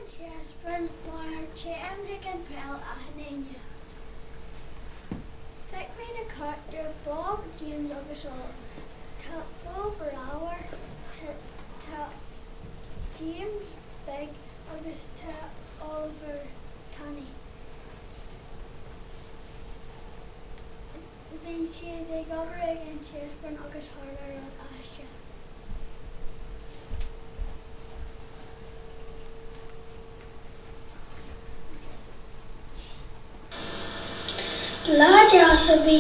Chesburn mar chan hicken pel a hanenia. Take me the character Bob James agus all. Ta Bob Rower ta James Big agus ta Oliver Tanny. Then she they go over again Chesburn agus harder on Asha. Láthir bhí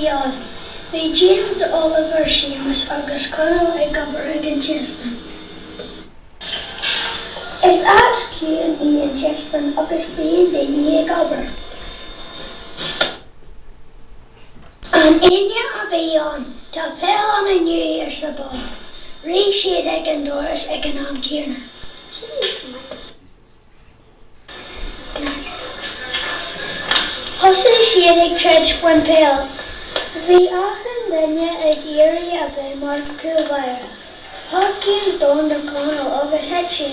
bhí James Oliver Seamus agus Colonel ag gobar an Chesburn. Is at cún Ian Chesburn agus bhíon daoine ag gobar. An aine a bhí an, tá peil an a nniu sa ball. Rí siad ag an doras ag an am Kierna. Hosaigh siad ag treid buan peil. Bhí achan duine ag éirí a bheith mar ríomhaire. Thug James don do Conal agus het sé.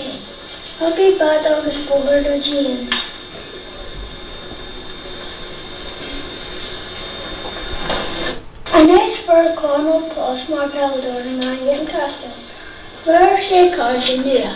Thugaigh bad agus bóthar do James. Anéis for Conal post mar peil don an Ian Chaistil. Fuair sé card nua.